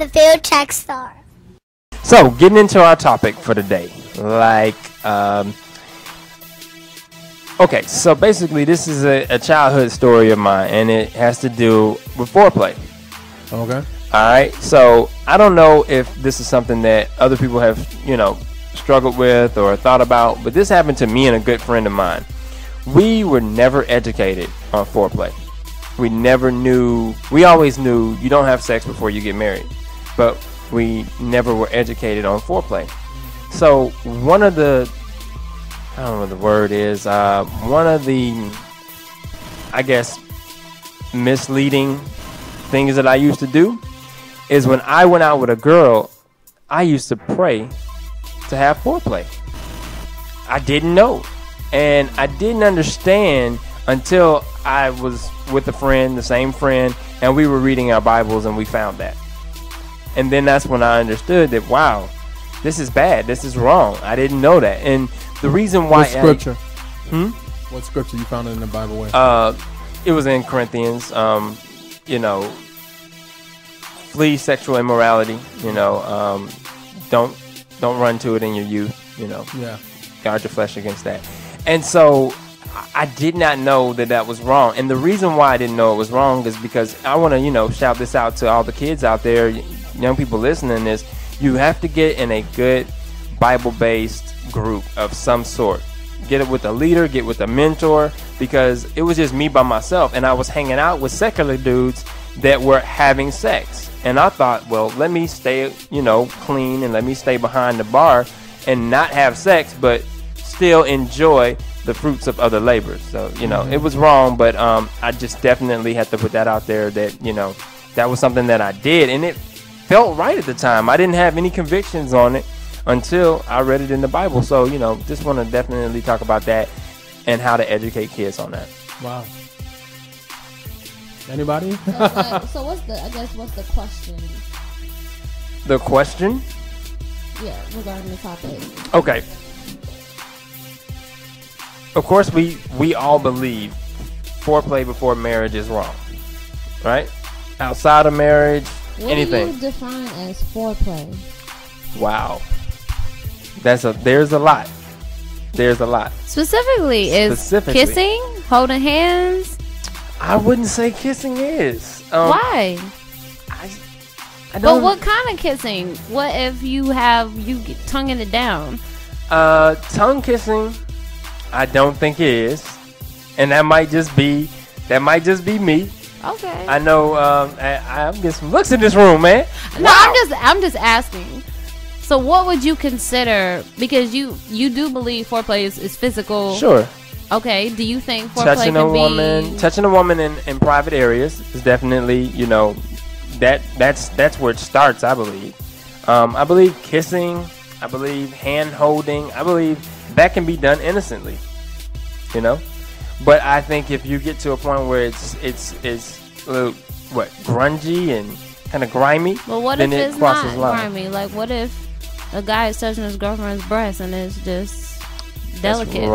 the favorite track star. So, getting into our topic for today. Okay, so basically this is a childhood story of mine, and it has to do with foreplay. Okay. Alright, so I don't know if this is something that other people have, struggled with or thought about, but this happened to me and a good friend of mine. We were never educated on foreplay. We always knew you don't have sex before you get married, but we never were educated on foreplay. So one of the, I don't know what the word is, one of the, I guess, misleading things that I used to do is when I went out with a girl, I used to pray to have foreplay. I didn't know, and I didn't understand until I was with a friend, the same friend, and we were reading our Bibles and we found that. And then that's when I understood that, wow, this is bad. This is wrong. I didn't know that. And the reason why... What scripture? What scripture you found it in the Bible with? It was in Corinthians. Flee sexual immorality. Don't run to it in your youth. Yeah. Guard your flesh against that. And so I did not know that was wrong. And the reason why I didn't know it was wrong is because I want to, shout this out to all the kids out there, young people listening, is you have to get in a good Bible-based group of some sort. Get it with a leader, get with a mentor, because it was just me by myself, and I was hanging out with secular dudes that were having sex. And I thought, well, let me stay, clean, and let me stay behind the bar and not have sex, but still enjoy the fruits of other labors. So, it was wrong, but I just definitely had to put that out there that, that was something that I did, and it felt right at the time. I didn't have any convictions on it until I read it in the Bible. So, just want to definitely talk about that and how to educate kids on that. Wow. Anybody? So what's the question? The question? Yeah, regarding the topic. Okay. Of course, we all believe foreplay before marriage is wrong, right? Outside of marriage, anything. What do you define as foreplay? Wow. There's a lot. There's a lot. Specifically, kissing, holding hands? I wouldn't say kissing is. Why? I don't. But what kind of kissing? What if you get tonguing it down? Tongue kissing, I don't think it is, and that might just be me. Okay. I know. I'm getting some looks in this room, man. No, wow. I'm just asking. So what would you consider? Because you do believe foreplay is physical. Sure. Okay. Do you think foreplay touching a woman in private areas is definitely, that's where it starts, I believe. I believe kissing, I believe hand holding, I believe that can be done innocently. But I think if you get to a point where it's a little, grungy and kind of grimy, well, what then if it it's crosses not line. grimy? Like, what if a guy is touching his girlfriend's breast and it's just delicate?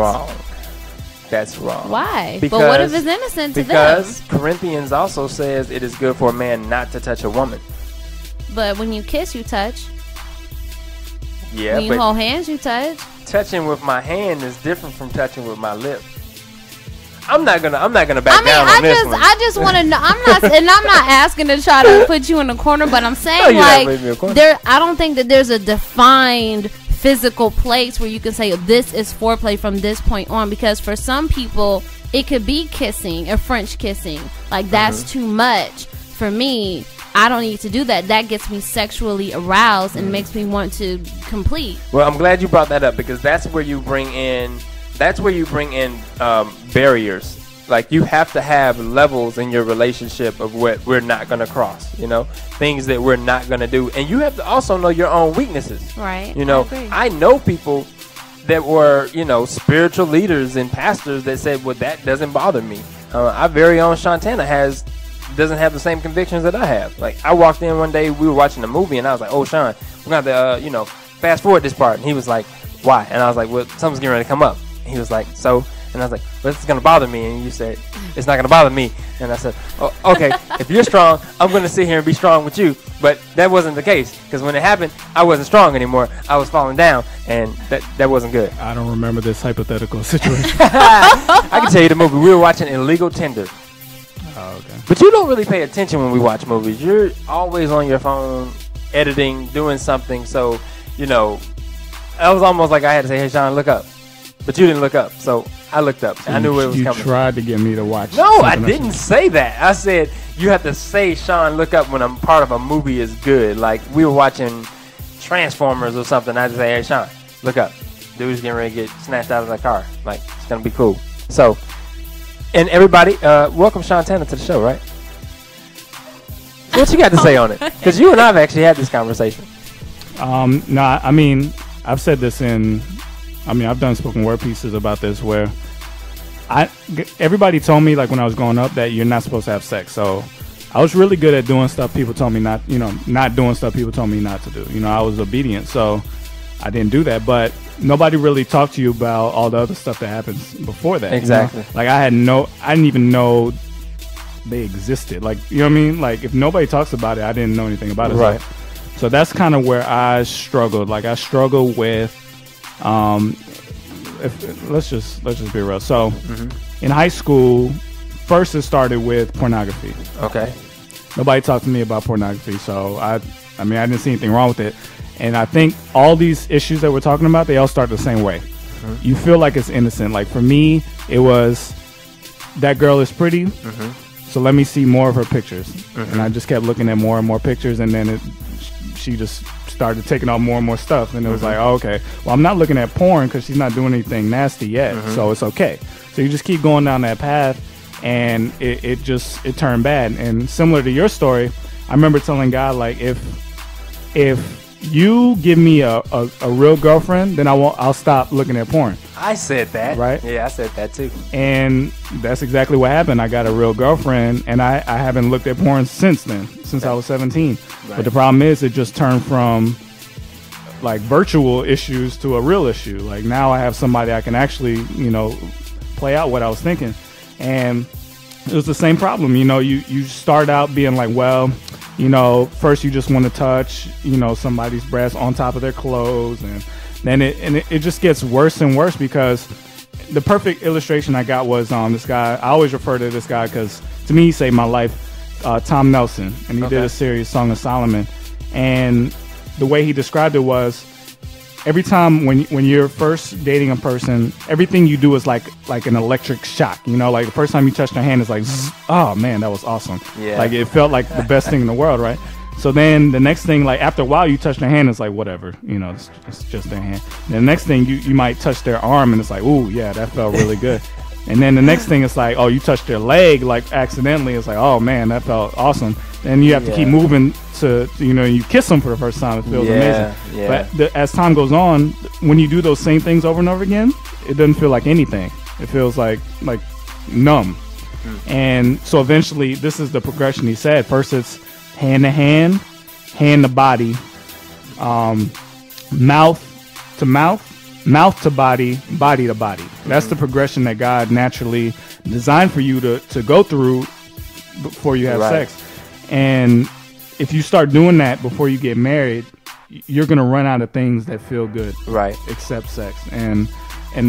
That's wrong. Why? But what if it's innocent to them? Because Corinthians also says it is good for a man not to touch a woman. But when you kiss, you touch. Yeah, when you hold hands, you touch. Touching with my hand is different from touching with my lip. I'm not gonna back down on this one. I just want to know. I'm not asking to try to put you in a corner, but I'm saying I don't think that there's a defined physical place where you can say this is foreplay from this point on, because for some people it could be kissing or French kissing. Like that's too much for me. I don't need to do that. That gets me sexually aroused and makes me want to complete. Well, I'm glad you brought that up, because that's where you bring in barriers. Like, you have to have levels in your relationship of what we're not going to cross, things that we're not going to do. And you have to also know your own weaknesses. Right. I know people that were, spiritual leaders and pastors that said, well, that doesn't bother me. Our very own Shantana doesn't have the same convictions that I have. Like, I walked in one day, we were watching a movie, and I was like, oh, Sean, we're going to have to, fast forward this part. And he was like, why? And I was like, well, something's getting ready to come up. And he was like, so? And I was like, well, this is going to bother me. And you said, it's not going to bother me. And I said, oh, okay, if you're strong, I'm going to sit here and be strong with you. But that wasn't the case, because when it happened, I wasn't strong anymore. I was falling down, and that wasn't good. I don't remember this hypothetical situation. I can tell you the movie. We were watching Illegal Tender. Oh, okay. But you don't really pay attention when we watch movies. You're always on your phone, editing, doing something. So, you know, it was almost like I had to say, hey, Sean, look up. But you didn't look up. So I looked up. So I knew where it was coming. You tried to get me to watch. No, I didn't say that. I said you have to say, Sean, look up when a part of a movie is good. Like we were watching Transformers or something. I just say, hey, Sean, look up. Dude's getting ready to get snatched out of the car. Like, it's going to be cool. So, and everybody, welcome Sean Tanner to the show, right? What you got to say on it? Because you and I have actually had this conversation. No, I mean, I've said this I've done spoken word pieces about this where everybody told me, like, when I was growing up that you're not supposed to have sex. So I was really good at doing stuff people told me not doing stuff people told me not to do. You know, I was obedient, so I didn't do that. But nobody really talked to you about all the other stuff that happens before that. Exactly. You know? Like I didn't even know they existed. Like, you know what I mean? Like if nobody talks about it, I didn't know anything about it. Right. So that's kind of where I struggled. Like I struggled with, let's just be real. So in high school, first it started with pornography. Okay. Nobody talked to me about pornography, so I didn't see anything wrong with it. And I think all these issues that we're talking about, they all start the same way. You feel like it's innocent. Like for me, it was that girl is pretty, so let me see more of her pictures. And I just kept looking at more and more pictures, and then she just started taking on more and more stuff. And it was like, oh, okay, well, I'm not looking at porn because she's not doing anything nasty yet, so it's okay. So you just keep going down that path, and it turned bad. And similar to your story, I remember telling God, like, if you give me a real girlfriend, then I'll stop looking at porn. I said that. Right? Yeah, I said that too. And that's exactly what happened. I got a real girlfriend, and I haven't looked at porn since then, since I was 17. Right. But the problem is it just turned from like virtual issues to a real issue. Like now I have somebody I can actually, play out what I was thinking. And it was the same problem. You start out being like, well, first you just want to touch, somebody's breast on top of their clothes, and then it just gets worse and worse, because the perfect illustration I got was this guy. I always refer to this guy because to me he saved my life, Tom Nelson, and he did a series, Song of Solomon, and the way he described it was, every time when you're first dating a person, everything you do is like an electric shock. Like the first time you touch their hand, it's like, oh man, that was awesome. Yeah. Like it felt like the best thing in the world, right? So then the next thing, like after a while, you touch their hand, it's like whatever, it's just their hand. And the next thing you might touch their arm, and it's like, ooh, yeah, that felt really good. And then the next thing is like, oh, you touched their leg like accidentally. It's like, oh man, that felt awesome. And you have to keep moving to, you kiss them for the first time. It feels amazing. Yeah. But as time goes on, when you do those same things over and over again, it doesn't feel like anything. It feels like numb. And so eventually, this is the progression he said. First, it's hand to hand, hand to body, mouth to mouth, mouth to body, body to body. That's the progression that God naturally designed for you to go through before you have sex. And if you start doing that before you get married, you're going to run out of things that feel good, except sex. And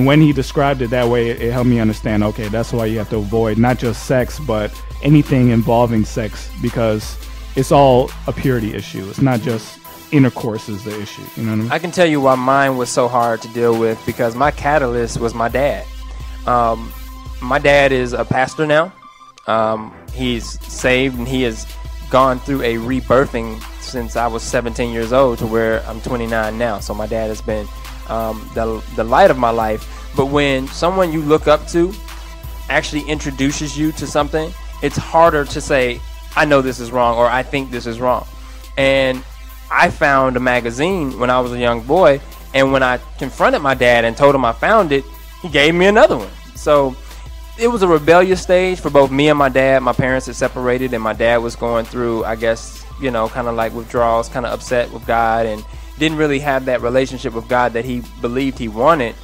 when he described it that way, it helped me understand, okay, that's why you have to avoid not just sex, but anything involving sex, because it's all a purity issue. It's not just intercourse is the issue. You know what I mean? I can tell you why mine was so hard to deal with, because my catalyst was my dad. My dad is a pastor now. He's saved, and he has gone through a rebirthing since I was 17 years old to where I'm 29 now. So my dad has been the light of my life. But when someone you look up to actually introduces you to something, it's harder to say, I know this is wrong, or I think this is wrong. And I found a magazine when I was a young boy, and when I confronted my dad and told him I found it, he gave me another one. So it was a rebellious stage for both me and my dad. My parents had separated, and my dad was going through, I guess, kind of like withdrawals, kind of upset with God, and didn't really have that relationship with God that he believed he wanted,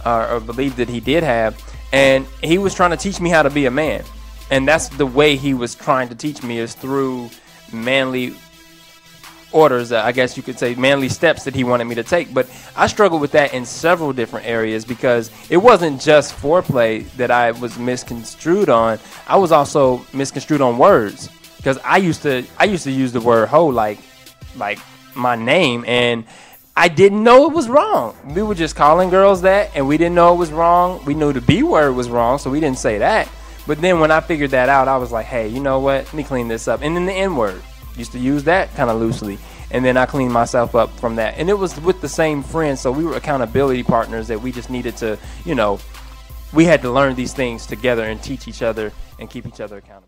or believed that he did have. And he was trying to teach me how to be a man. And that's the way he was trying to teach me, is through manly orders, I guess you could say, manly steps that he wanted me to take. But I struggled with that in several different areas, because it wasn't just foreplay that I was misconstrued on. I was also misconstrued on words, because I used to use the word hoe like my name, and I didn't know it was wrong. We were just calling girls that, and we didn't know it was wrong. We knew the B word was wrong, so we didn't say that. But then when I figured that out, I was like, hey, you know what? Let me clean this up. And then the N word, used to use that kind of loosely. And then I cleaned myself up from that. And it was with the same friends, so we were accountability partners that we just needed to, we had to learn these things together and teach each other and keep each other accountable.